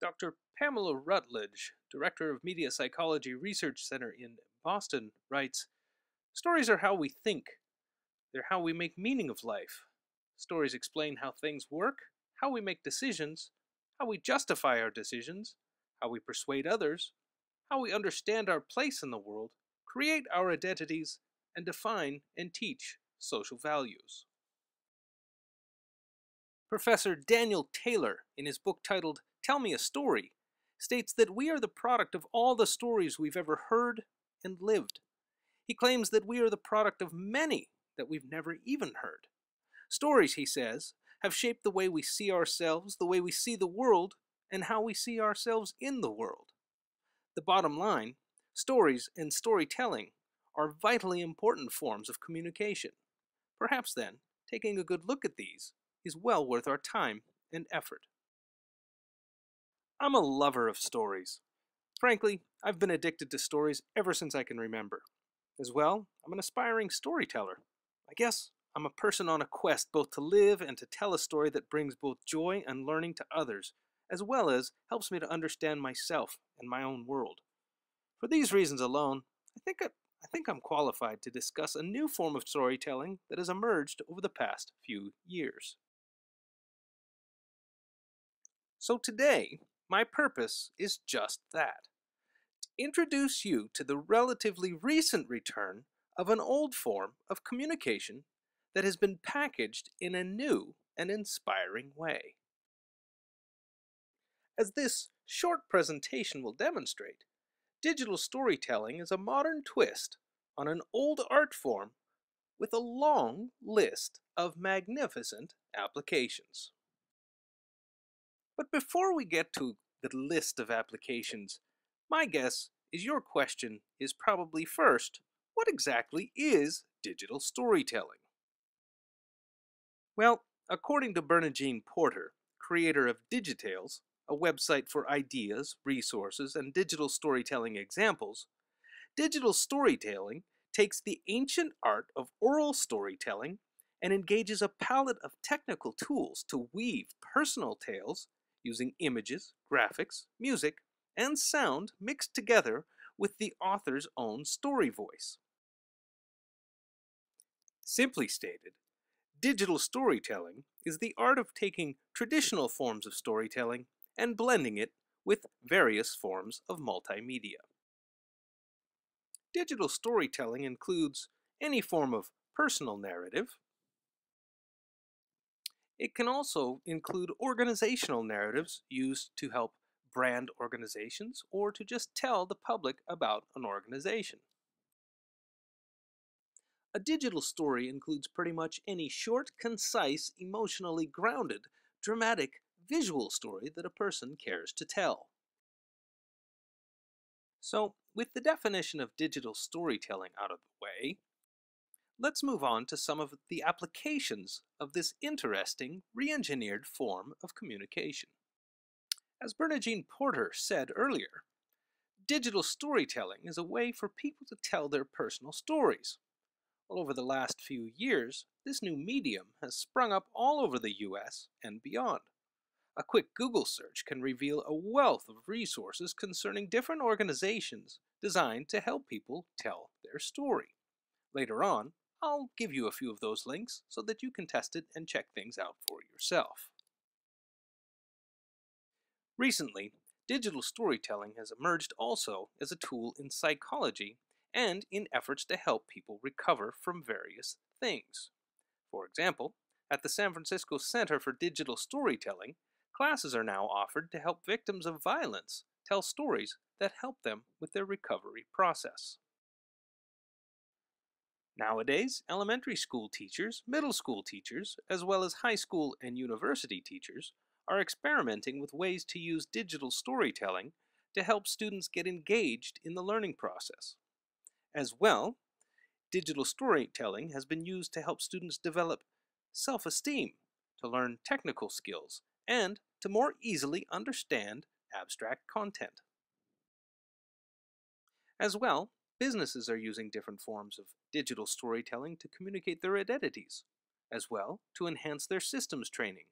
Dr. Pamela Rutledge, Director of Media Psychology Research Center in Boston, writes, "Stories are how we think. They're how we make meaning of life. Stories explain how things work, how we make decisions, how we justify our decisions, how we persuade others, how we understand our place in the world, create our identities, and define and teach social values." Professor Daniel Taylor, in his book titled Tell Me a Story, states that we are the product of all the stories we've ever heard and lived. He claims that we are the product of many that we've never even heard. Stories, he says, have shaped the way we see ourselves, the way we see the world, and how we see ourselves in the world. The bottom line, stories and storytelling are vitally important forms of communication. Perhaps then, taking a good look at these is well worth our time and effort. I'm a lover of stories. Frankly, I've been addicted to stories ever since I can remember. As well, I'm an aspiring storyteller. I guess I'm a person on a quest both to live and to tell a story that brings both joy and learning to others, as well as helps me to understand myself and my own world. For these reasons alone, I think I'm qualified to discuss a new form of storytelling that has emerged over the past few years. So today, my purpose is just that: to introduce you to the relatively recent return of an old form of communication that has been packaged in a new and inspiring way. As this short presentation will demonstrate, digital storytelling is a modern twist on an old art form with a long list of magnificent applications. But before we get to the list of applications, my guess is your question is probably first, what exactly is digital storytelling? Well, according to Bernadine Porter, creator of Digitales, a website for ideas, resources, and digital storytelling examples, digital storytelling takes the ancient art of oral storytelling and engages a palette of technical tools to weave personal tales using images, graphics, music, and sound mixed together with the author's own story voice. Simply stated, digital storytelling is the art of taking traditional forms of storytelling and blending it with various forms of multimedia. Digital storytelling includes any form of personal narrative. It can also include organizational narratives used to help brand organizations or to just tell the public about an organization. A digital story includes pretty much any short, concise, emotionally grounded, dramatic, visual story that a person cares to tell. So, with the definition of digital storytelling out of the way, let's move on to some of the applications of this interesting, re-engineered form of communication. As Bernadine Porter said earlier, digital storytelling is a way for people to tell their personal stories. Well, over the last few years, this new medium has sprung up all over the US and beyond. A quick Google search can reveal a wealth of resources concerning different organizations designed to help people tell their story. Later on, I'll give you a few of those links so that you can test it and check things out for yourself. Recently, digital storytelling has emerged also as a tool in psychology and in efforts to help people recover from various things. For example, at the San Francisco Center for Digital Storytelling, classes are now offered to help victims of violence tell stories that help them with their recovery process. Nowadays, elementary school teachers, middle school teachers, as well as high school and university teachers are experimenting with ways to use digital storytelling to help students get engaged in the learning process. As well, digital storytelling has been used to help students develop self-esteem, to learn technical skills, and to more easily understand abstract content. As well, businesses are using different forms of digital storytelling to communicate their identities, as well to enhance their systems training.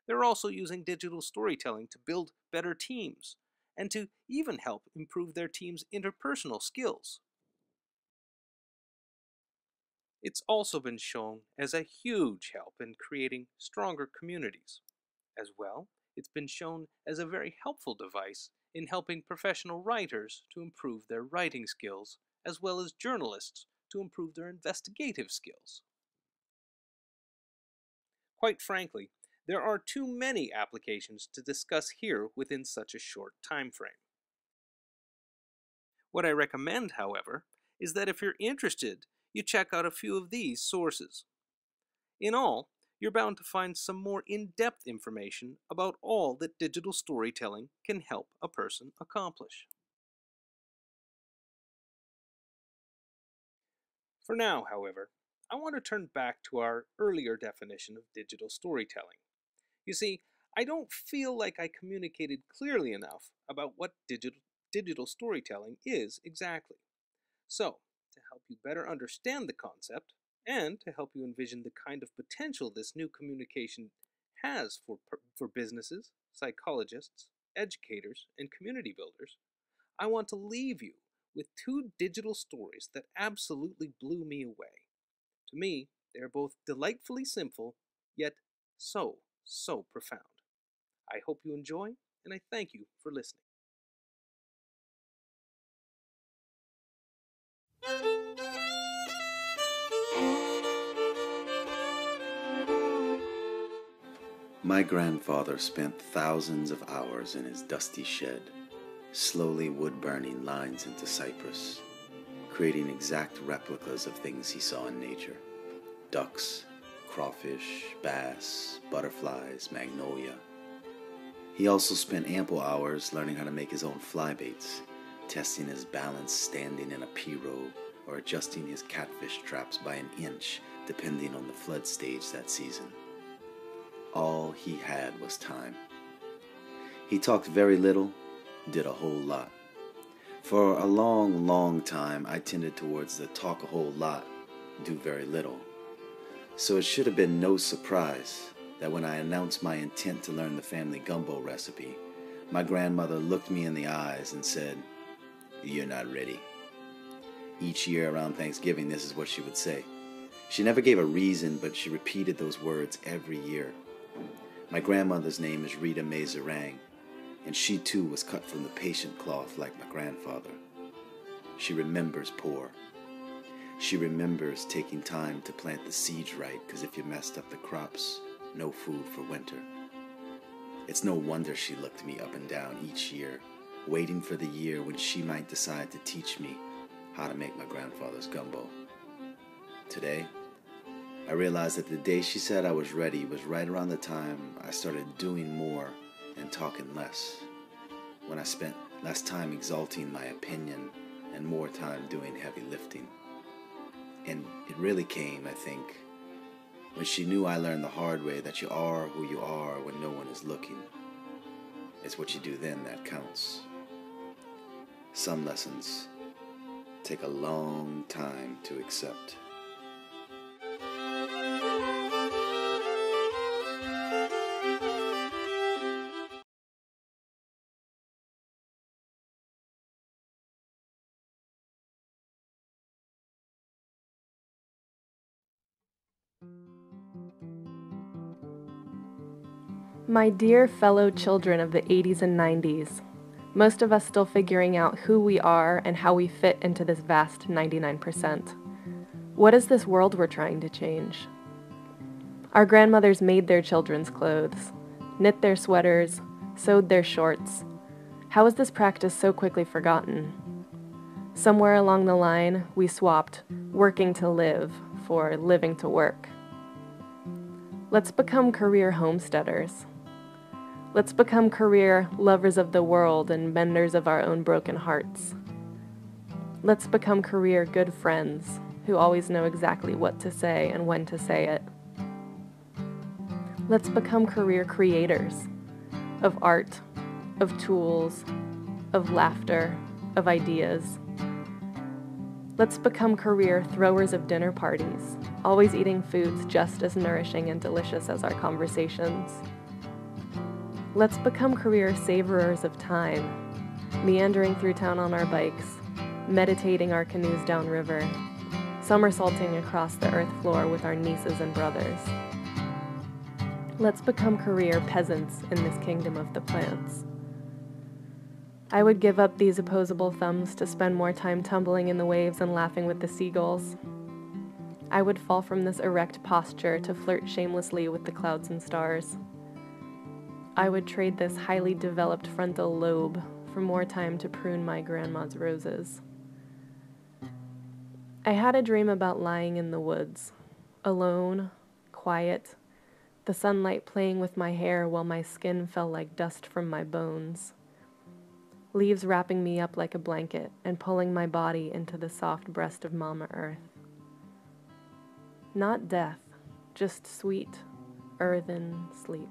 They're also using digital storytelling to build better teams and to even help improve their team's interpersonal skills. It's also been shown as a huge help in creating stronger communities. As well, it's been shown as a very helpful device in helping professional writers to improve their writing skills, as well as journalists to improve their investigative skills. Quite frankly, there are too many applications to discuss here within such a short time frame. What I recommend, however, is that if you're interested, you check out a few of these sources. In all, you're bound to find some more in-depth information about all that digital storytelling can help a person accomplish. For now, however, I want to turn back to our earlier definition of digital storytelling. You see, I don't feel like I communicated clearly enough about what digital storytelling is exactly. So, to help you better understand the concept, and to help you envision the kind of potential this new communication has for businesses, psychologists, educators, and community builders, I want to leave you with two digital stories that absolutely blew me away. To me, they are both delightfully simple, yet so profound. I hope you enjoy, and I thank you for listening. My grandfather spent thousands of hours in his dusty shed, slowly wood-burning lines into cypress, creating exact replicas of things he saw in nature: ducks, crawfish, bass, butterflies, magnolia. He also spent ample hours learning how to make his own fly baits, testing his balance standing in a pirogue, or adjusting his catfish traps by an inch depending on the flood stage that season. All he had was time. He talked very little, did a whole lot. For a long time, I tended towards the talk a whole lot, do very little. So it should have been no surprise that when I announced my intent to learn the family gumbo recipe, my grandmother looked me in the eyes and said, "You're not ready." Each year around Thanksgiving, this is what she would say. She never gave a reason, but she repeated those words every year. My grandmother's name is Rita Mazarang, and she too was cut from the patient cloth like my grandfather. She remembers poor. She remembers taking time to plant the seeds right, because if you messed up the crops, no food for winter. It's no wonder she looked me up and down each year, waiting for the year when she might decide to teach me how to make my grandfather's gumbo. Today, I realized that the day she said I was ready was right around the time I started doing more and talking less, when I spent less time exalting my opinion and more time doing heavy lifting. And it really came, I think, when she knew I learned the hard way that you are who you are when no one is looking. It's what you do then that counts. Some lessons take a long time to accept. My dear fellow children of the 80s and 90s, most of us still figuring out who we are and how we fit into this vast 99%. What is this world we're trying to change? Our grandmothers made their children's clothes, knit their sweaters, sewed their shorts. How is this practice so quickly forgotten? Somewhere along the line, we swapped working to live for living to work. Let's become career homesteaders. Let's become career lovers of the world and menders of our own broken hearts. Let's become career good friends who always know exactly what to say and when to say it. Let's become career creators of art, of tools, of laughter, of ideas. Let's become career throwers of dinner parties, always eating foods just as nourishing and delicious as our conversations. Let's become career savorers of time, meandering through town on our bikes, meditating our canoes downriver, somersaulting across the earth floor with our nieces and brothers. Let's become career peasants in this kingdom of the plants. I would give up these opposable thumbs to spend more time tumbling in the waves and laughing with the seagulls. I would fall from this erect posture to flirt shamelessly with the clouds and stars. I would trade this highly developed frontal lobe for more time to prune my grandma's roses. I had a dream about lying in the woods, alone, quiet, the sunlight playing with my hair while my skin fell like dust from my bones. Leaves wrapping me up like a blanket and pulling my body into the soft breast of Mama Earth. Not death, just sweet, earthen sleep.